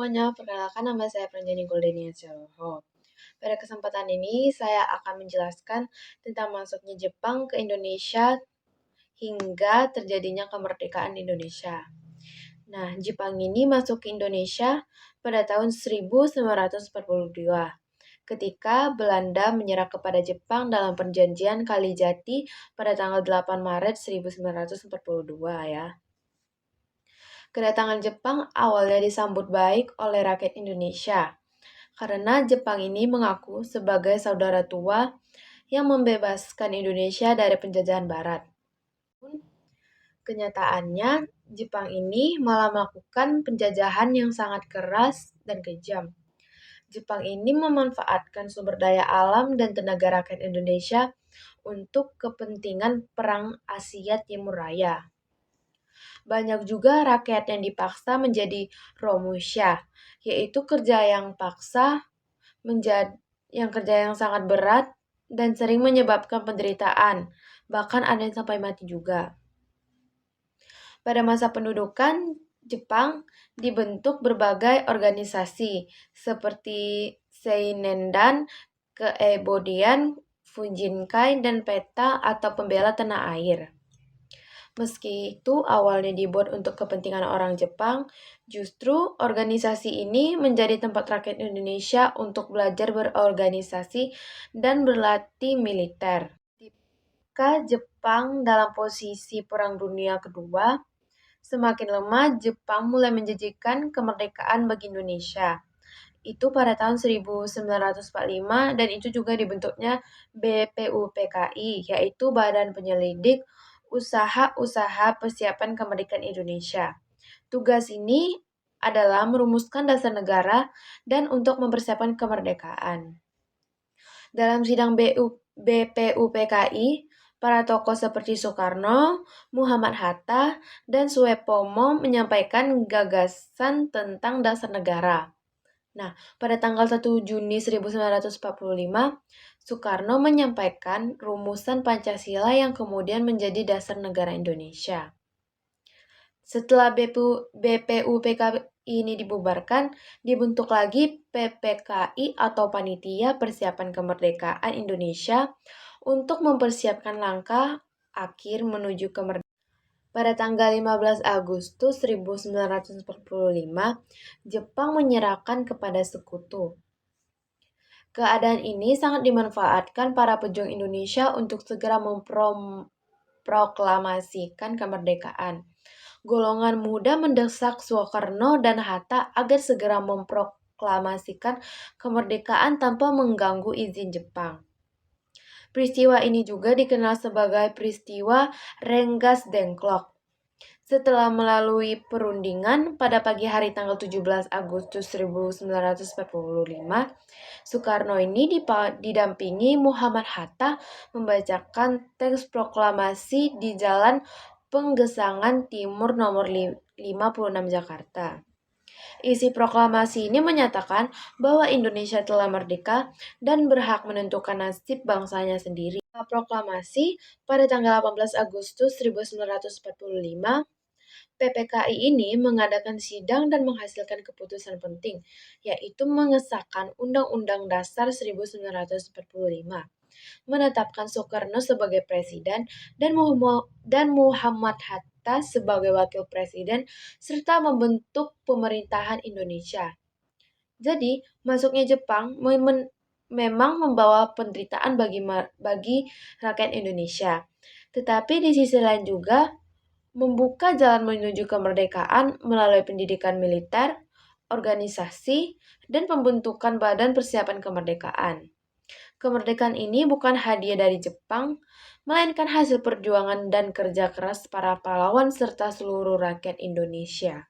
semuanya, perkenalkan nama saya Pranjani Goldenia Celoho. Pada kesempatan ini, saya akan menjelaskan tentang masuknya Jepang ke Indonesia hingga terjadinya kemerdekaan Indonesia. Nah, Jepang ini masuk ke Indonesia pada tahun 1942, ketika Belanda menyerah kepada Jepang dalam perjanjian Kalijati pada tanggal 8 Maret 1942 ya. Kedatangan Jepang awalnya disambut baik oleh rakyat Indonesia, karena Jepang ini mengaku sebagai saudara tua yang membebaskan Indonesia dari penjajahan Barat. Kenyataannya, Jepang ini malah melakukan penjajahan yang sangat keras dan kejam. Jepang ini memanfaatkan sumber daya alam dan tenaga rakyat Indonesia untuk kepentingan Perang Asia Timur Raya. Banyak juga rakyat yang dipaksa menjadi romusha, yaitu kerja yang paksa menjadi kerja yang sangat berat dan sering menyebabkan penderitaan, bahkan ada yang sampai mati juga. Pada masa pendudukan, Jepang dibentuk berbagai organisasi seperti Seinendan, Keebodian, Fujinkai, dan PETA atau Pembela Tanah Air. Meski itu awalnya dibuat untuk kepentingan orang Jepang, justru organisasi ini menjadi tempat rakyat Indonesia untuk belajar berorganisasi dan berlatih militer. Ketika Jepang dalam posisi Perang Dunia Kedua, semakin lemah Jepang mulai menjanjikan kemerdekaan bagi Indonesia. Itu pada tahun 1945 dan itu juga dibentuknya BPUPKI, yaitu Badan Penyelidik Usaha-Usaha Persiapan Kemerdekaan Indonesia. Tugas ini adalah merumuskan dasar negara dan untuk mempersiapkan kemerdekaan. Dalam sidang BPUPKI, para tokoh seperti Soekarno, Muhammad Hatta, dan Suepomo menyampaikan gagasan tentang dasar negara. Nah, pada tanggal 1 Juni 1945, Soekarno menyampaikan rumusan Pancasila yang kemudian menjadi dasar negara Indonesia. Setelah BPUPKI ini dibubarkan, dibentuk lagi PPKI atau Panitia Persiapan Kemerdekaan Indonesia untuk mempersiapkan langkah akhir menuju kemerdekaan. Pada tanggal 15 Agustus 1945, Jepang menyerahkan kepada sekutu. Keadaan ini sangat dimanfaatkan para pejuang Indonesia untuk segera memproklamasikan kemerdekaan. Golongan muda mendesak Soekarno dan Hatta agar segera memproklamasikan kemerdekaan tanpa mengganggu izin Jepang. Peristiwa ini juga dikenal sebagai peristiwa Rengas Dengklok. Setelah melalui perundingan pada pagi hari tanggal 17 Agustus 1945, Soekarno ini didampingi Muhammad Hatta membacakan teks proklamasi di Jalan Penggesangan Timur nomor 56 Jakarta. Isi proklamasi ini menyatakan bahwa Indonesia telah merdeka dan berhak menentukan nasib bangsanya sendiri. Proklamasi pada tanggal 18 Agustus 1945, PPKI ini mengadakan sidang dan menghasilkan keputusan penting, yaitu mengesahkan Undang-Undang Dasar 1945, menetapkan Soekarno sebagai presiden dan Muhammad Hatta sebagai wakil presiden, serta membentuk pemerintahan Indonesia. Jadi, masuknya Jepang memang membawa penderitaan bagi rakyat Indonesia. Tetapi di sisi lain juga membuka jalan menuju kemerdekaan melalui pendidikan militer, organisasi, dan pembentukan Badan Persiapan Kemerdekaan. Kemerdekaan ini bukan hadiah dari Jepang, melainkan hasil perjuangan dan kerja keras para pahlawan serta seluruh rakyat Indonesia.